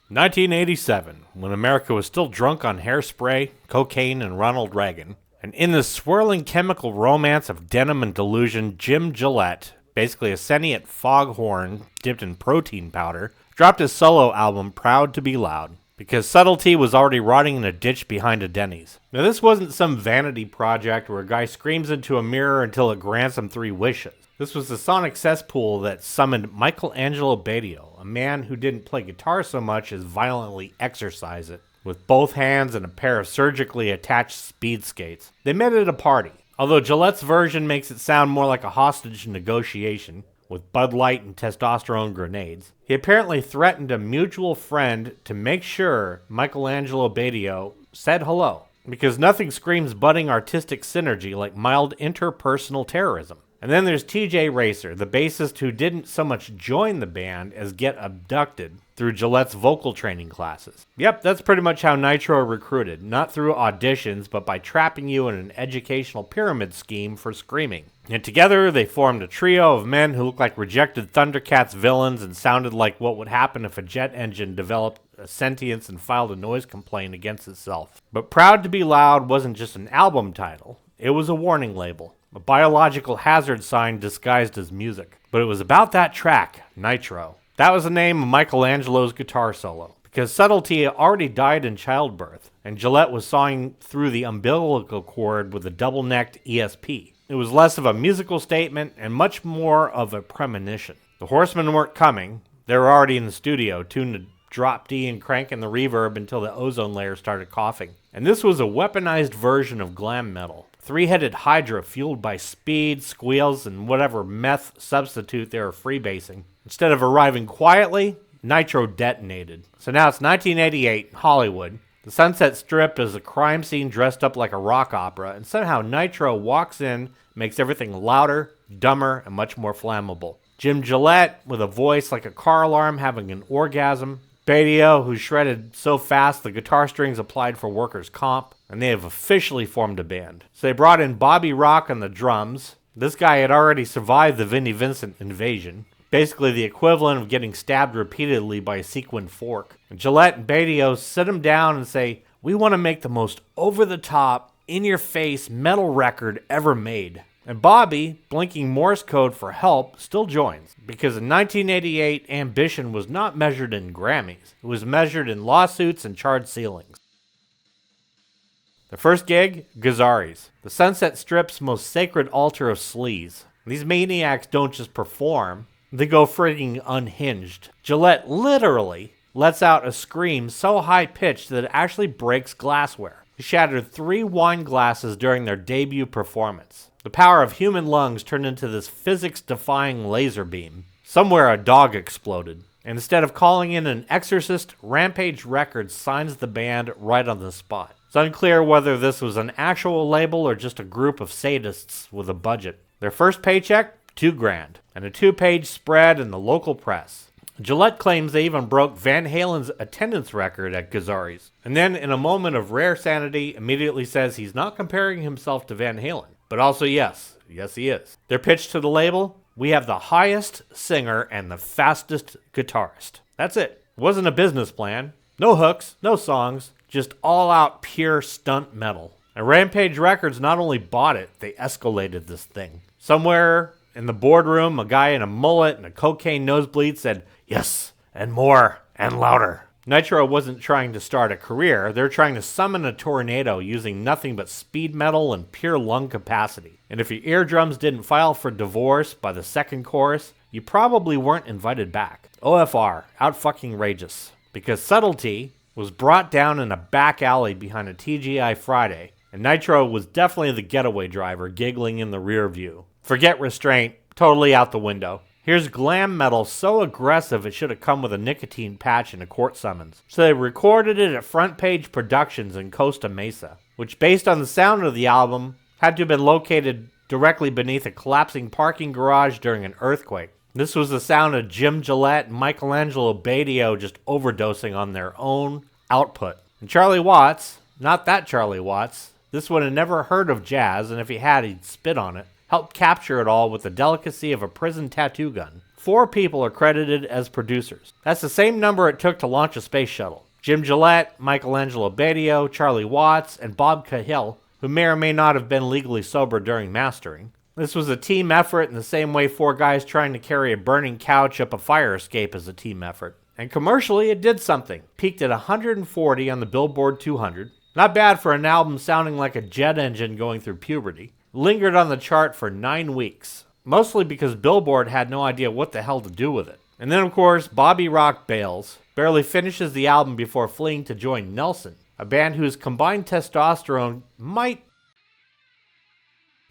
1987, when America was still drunk on hairspray, cocaine, and Ronald Reagan, and in the swirling chemical romance of denim and delusion, Jim Gillette, basically a sentient foghorn dipped in protein powder, dropped his solo album Proud to Be Loud, because subtlety was already rotting in a ditch behind a Denny's. Now this wasn't some vanity project where a guy screams into a mirror until it grants him 3 wishes. This was the sonic cesspool that summoned Michelangelo Badio, a man who didn't play guitar so much as violently exercise it, with both hands and a pair of surgically attached speed skates. They met at a party, although Gillette's version makes it sound more like a hostage negotiation, with Bud Light and testosterone grenades. He apparently threatened a mutual friend to make sure Michelangelo Badio said hello, because nothing screams budding artistic synergy like mild interpersonal terrorism. And then there's TJ Racer, the bassist who didn't so much join the band as get abducted through Gillette's vocal training classes. Yep, that's pretty much how Nitro recruited, not through auditions, but by trapping you in an educational pyramid scheme for screaming. And together, they formed a trio of men who looked like rejected Thundercats villains and sounded like what would happen if a jet engine developed a sentience and filed a noise complaint against itself. But Proud to Be Loud wasn't just an album title, it was a warning label. A biological hazard sign disguised as music. But it was about that track, Nitro. That was the name of Michelangelo's guitar solo, because subtlety already died in childbirth, and Gillette was sawing through the umbilical cord with a double-necked ESP. It was less of a musical statement and much more of a premonition. The Horsemen weren't coming. They were already in the studio, tuned to drop D and cranking the reverb until the ozone layer started coughing. And this was a weaponized version of glam metal. 3-headed Hydra fueled by speed, squeals, and whatever meth substitute they were freebasing. Instead of arriving quietly, Nitro detonated. So now it's 1988, Hollywood. The Sunset Strip is a crime scene dressed up like a rock opera, and somehow Nitro walks in, makes everything louder, dumber, and much more flammable. Jim Gillette, with a voice like a car alarm having an orgasm. Badio, who shredded so fast the guitar strings applied for workers' comp, and they have officially formed a band. So they brought in Bobby Rock on the drums. This guy had already survived the Vinnie Vincent invasion, basically the equivalent of getting stabbed repeatedly by a sequined fork. And Gillette and Badio sit him down and say, "We want to make the most over-the-top, in-your-face metal record ever made." And Bobby, blinking Morse code for help, still joins, because in 1988, ambition was not measured in Grammys. It was measured in lawsuits and charred ceilings. The first gig, Gazzarri's, the Sunset Strip's most sacred altar of sleaze. These maniacs don't just perform, they go frigging unhinged. Gillette literally lets out a scream so high-pitched that it actually breaks glassware. He shattered 3 wine glasses during their debut performance. The power of human lungs turned into this physics-defying laser beam. Somewhere a dog exploded. And instead of calling in an exorcist, Rampage Records signs the band right on the spot. It's unclear whether this was an actual label or just a group of sadists with a budget. Their first paycheck, $2,000, and a 2-page spread in the local press. Gillette claims they even broke Van Halen's attendance record at Gazzarri's, and then in a moment of rare sanity immediately says he's not comparing himself to Van Halen. But also yes he is. Their pitch to the label, we have the highest singer and the fastest guitarist. That's it. It wasn't a business plan. No hooks, no songs, just all-out pure stunt metal. And Rampage Records not only bought it, they escalated this thing. Somewhere in the boardroom, a guy in a mullet and a cocaine nosebleed said, "Yes, and more, and louder." Nitro wasn't trying to start a career, they're trying to summon a tornado using nothing but speed metal and pure lung capacity. And if your eardrums didn't file for divorce by the second chorus, you probably weren't invited back. O.F.R, out-fucking-rageous. Because subtlety was brought down in a back alley behind a TGI Friday, and Nitro was definitely the getaway driver giggling in the rear view. Forget restraint, totally out the window. Here's glam metal so aggressive it should have come with a nicotine patch and a court summons. So they recorded it at Front Page Productions in Costa Mesa, which based on the sound of the album, had to have been located directly beneath a collapsing parking garage during an earthquake. This was the sound of Jim Gillette and Michelangelo Badio just overdosing on their own output. And Charlie Watts, not that Charlie Watts, this one had never heard of jazz, and if he had, he'd spit on it, helped capture it all with the delicacy of a prison tattoo gun. 4 people are credited as producers. That's the same number it took to launch a space shuttle. Jim Gillette, Michelangelo Badio, Charlie Watts, and Bob Cahill, who may or may not have been legally sober during mastering. This was a team effort in the same way 4 guys trying to carry a burning couch up a fire escape is a team effort. And commercially, it did something. Peaked at 140 on the Billboard 200. Not bad for an album sounding like a jet engine going through puberty. Lingered on the chart for 9 weeks. Mostly because Billboard had no idea what the hell to do with it. And then, of course, Bobby Rock bails. Barely finishes the album before fleeing to join Nelson, a band whose combined testosterone might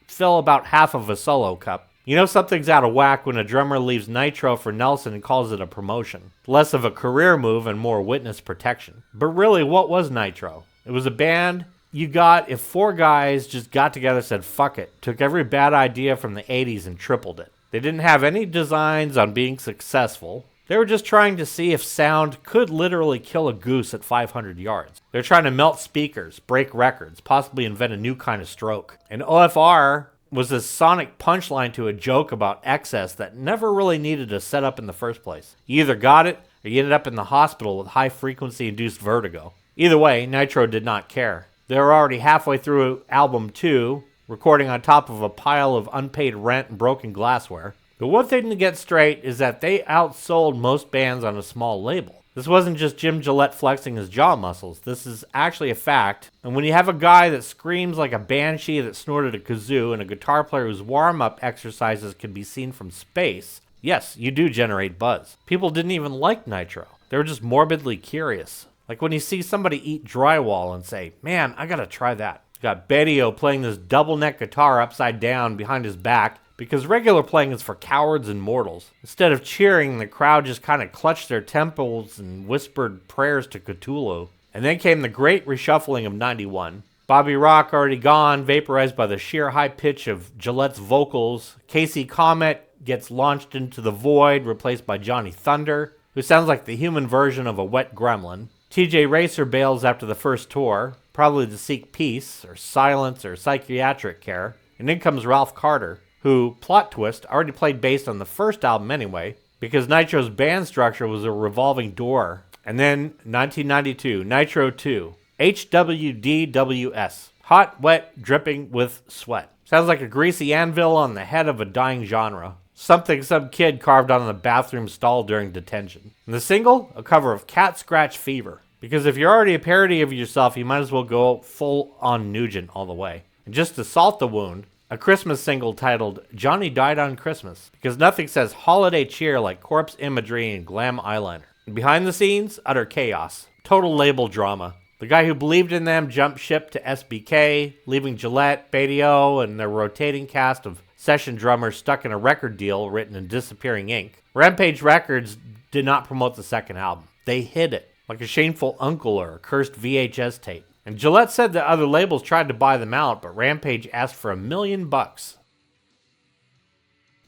fill about half of a solo cup. You know something's out of whack when a drummer leaves Nitro for Nelson and calls it a promotion. Less of a career move and more witness protection. But really, what was Nitro? It was a band you got if 4 guys just got together, said fuck it, took every bad idea from the 80s and tripled it. They didn't have any designs on being successful. They were just trying to see if sound could literally kill a goose at 500 yards. They're trying to melt speakers, break records, possibly invent a new kind of stroke. And O.F.R. was a sonic punchline to a joke about excess that never really needed a setup in the first place. You either got it, or you ended up in the hospital with high-frequency induced vertigo. Either way, Nitro did not care. They were already halfway through album 2, recording on top of a pile of unpaid rent and broken glassware. But one thing to get straight is that they outsold most bands on a small label. This wasn't just Jim Gillette flexing his jaw muscles. This is actually a fact. And when you have a guy that screams like a banshee that snorted a kazoo and a guitar player whose warm-up exercises can be seen from space, yes, you do generate buzz. People didn't even like Nitro. They were just morbidly curious. Like when you see somebody eat drywall and say, man, I gotta try that. You got Badio playing this double neck guitar upside down behind his back because regular playing is for cowards and mortals. Instead of cheering, the crowd just kind of clutched their temples and whispered prayers to Cthulhu. And then came the great reshuffling of 91. Bobby Rock already gone, vaporized by the sheer high pitch of Gillette's vocals. Casey Comet gets launched into the void, replaced by Johnny Thunder, who sounds like the human version of a wet gremlin. TJ Racer bails after the first tour, probably to seek peace, or silence, or psychiatric care. And in comes Ralph Carter, who, plot twist, already played bass on the first album anyway, because Nitro's band structure was a revolving door. And then, 1992, Nitro 2, HWDWS, hot, wet, dripping with sweat. Sounds like a greasy anvil on the head of a dying genre. Something some kid carved on the bathroom stall during detention. And the single, a cover of Cat Scratch Fever. Because if you're already a parody of yourself, you might as well go full on Nugent all the way. And just to salt the wound, a Christmas single titled Johnny Died on Christmas, because nothing says holiday cheer like corpse imagery and glam eyeliner. And behind the scenes, utter chaos. Total label drama. The guy who believed in them jumped ship to SBK, leaving Gillette, Badio, and their rotating cast of session drummers stuck in a record deal written in disappearing ink. Rampage Records did not promote the second album. They hid it, like a shameful uncle or a cursed VHS tape. And Gillette said that other labels tried to buy them out, but Rampage asked for $1 million.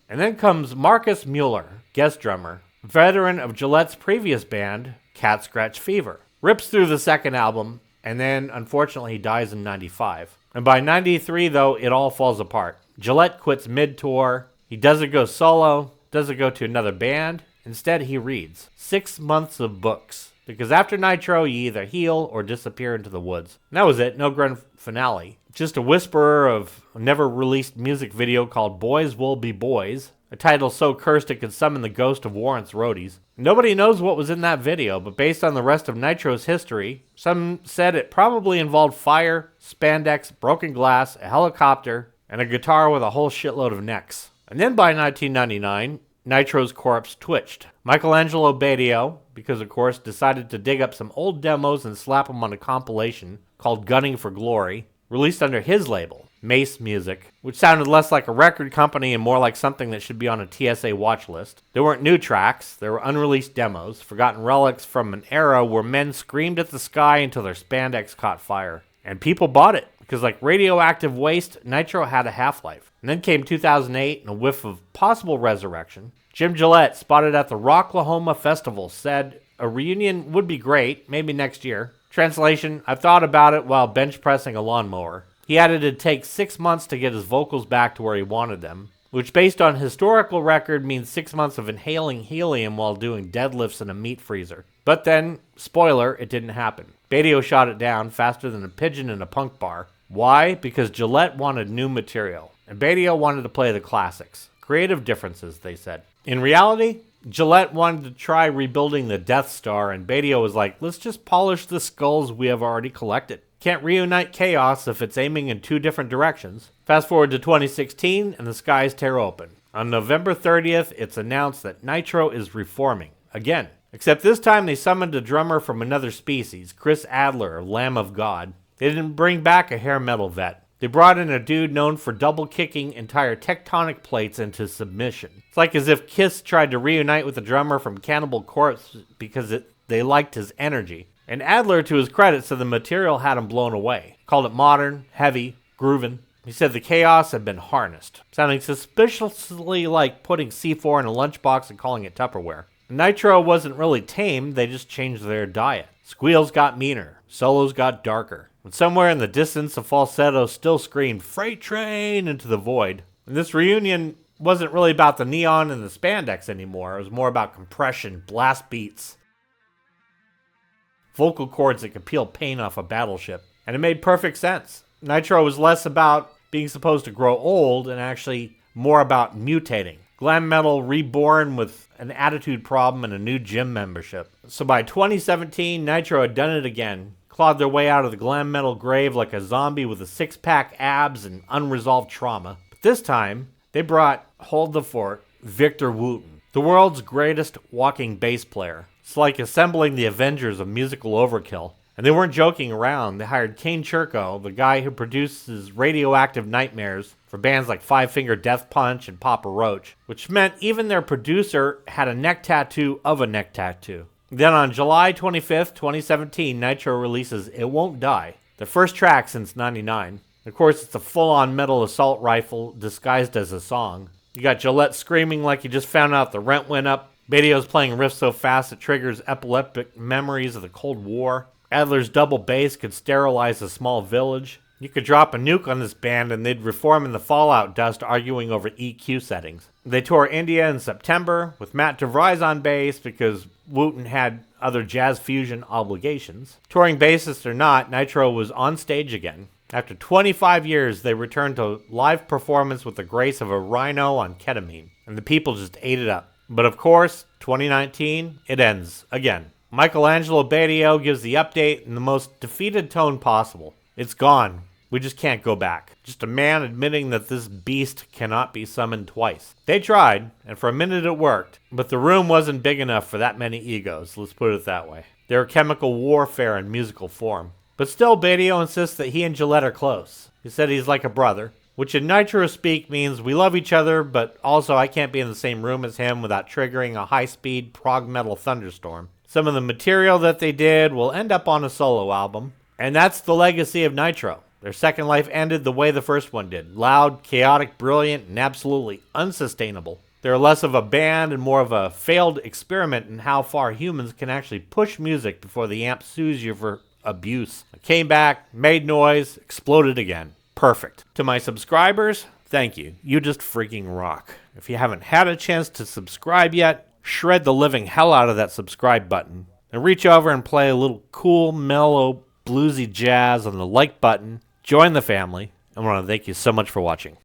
And then comes Marcus Mueller, guest drummer, veteran of Gillette's previous band, Cat Scratch Fever. Rips through the second album, and then, unfortunately, he dies in 95. And by 93, though, it all falls apart. Gillette quits mid-tour. He doesn't go solo, doesn't go to another band. Instead, he reads 6 months of books. Because after Nitro, you either heal or disappear into the woods. And that was it, no grand finale. Just a whisperer of a never-released music video called Boys Will Be Boys, a title so cursed it could summon the ghost of Warrant's roadies. Nobody knows what was in that video, but based on the rest of Nitro's history, some said it probably involved fire, spandex, broken glass, a helicopter, and a guitar with a whole shitload of necks. And then by 1999, Nitro's corpse twitched. Michelangelo Badio, because of course, decided to dig up some old demos and slap them on a compilation called Gunning for Glory, released under his label, Mace Music, which sounded less like a record company and more like something that should be on a TSA watch list. There weren't new tracks, there were unreleased demos, forgotten relics from an era where men screamed at the sky until their spandex caught fire. And people bought it, because like radioactive waste, Nitro had a half-life. And then came 2008 and a whiff of possible resurrection. Jim Gillette, spotted at the Rocklahoma Festival, said a reunion would be great, maybe next year. Translation, I've thought about it while bench pressing a lawnmower. He added it'd take 6 months to get his vocals back to where he wanted them. which based on historical record means 6 months of inhaling helium while doing deadlifts in a meat freezer. But then, spoiler, it didn't happen. Bedio shot it down faster than a pigeon in a punk bar. Why? Because Gillette wanted new material, and Bedio wanted to play the classics. Creative differences, they said. In reality, Gillette wanted to try rebuilding the Death Star, and Bedio was like, let's just polish the skulls we have already collected. Can't reunite chaos if it's aiming in two different directions. Fast forward to 2016, and the skies tear open. On November 30th, it's announced that Nitro is reforming. Again. Except this time they summoned a drummer from another species, Chris Adler, Lamb of God. They didn't bring back a hair metal vet. They brought in a dude known for double-kicking entire tectonic plates into submission. It's like as if Kiss tried to reunite with the drummer from Cannibal Corpse because they liked his energy. And Adler, to his credit, said the material had him blown away. Called it modern, heavy, groovin'. He said the chaos had been harnessed, sounding suspiciously like putting C4 in a lunchbox and calling it Tupperware. Nitro wasn't really tame, they just changed their diet. Squeals got meaner, solos got darker. And somewhere in the distance, a falsetto still screamed, "Freight train!" into the void. And this reunion wasn't really about the neon and the spandex anymore. It was more about compression, blast beats, vocal cords that could peel paint off a battleship. And it made perfect sense. Nitro was less about being supposed to grow old and actually more about mutating. Glam metal reborn with an attitude problem and a new gym membership. So by 2017, Nitro had done it again. Clawed their way out of the glam metal grave like a zombie with a six-pack abs and unresolved trauma. But this time, they brought, hold the fort, Victor Wooten, the world's greatest walking bass player. It's like assembling the Avengers of musical overkill. And they weren't joking around. They hired Kane Churko, the guy who produces Radioactive Nightmares for bands like Five Finger Death Punch and Papa Roach, which meant even their producer had a neck tattoo of a neck tattoo. Then on July 25th, 2017, Nitro releases It Won't Die, the first track since '99. Of course, it's a full-on metal assault rifle disguised as a song. You got Gillette screaming like he just found out the rent went up. Bedio's playing riffs so fast it triggers epileptic memories of the Cold War. Adler's double bass could sterilize a small village. You could drop a nuke on this band and they'd reform in the fallout dust arguing over EQ settings. They toured India in September with Matt DeVries on bass because Wooten had other jazz fusion obligations. Touring bassist or not, Nitro was on stage again. After 25 years, they returned to live performance with the grace of a rhino on ketamine. And the people just ate it up. But of course, 2019, it ends again. Michelangelo Bedio gives the update in the most defeated tone possible. It's gone. We just can't go back. Just a man admitting that this beast cannot be summoned twice. They tried, and for a minute it worked, but the room wasn't big enough for that many egos, let's put it that way. They were chemical warfare in musical form. But still, Bedio insists that he and Gillette are close. He said he's like a brother, which in Nitro speak means we love each other, but also I can't be in the same room as him without triggering a high-speed prog metal thunderstorm. Some of the material that they did will end up on a solo album. And that's the legacy of Nitro. Their second life ended the way the first one did. Loud, chaotic, brilliant, and absolutely unsustainable. They're less of a band and more of a failed experiment in how far humans can actually push music before the amp sues you for abuse. It came back, made noise, exploded again. Perfect. To my subscribers, thank you. You just freaking rock. If you haven't had a chance to subscribe yet, shred the living hell out of that subscribe button and reach over and play a little cool, mellow, bluesy jazz on the like button. Join the family. I want to thank you so much for watching.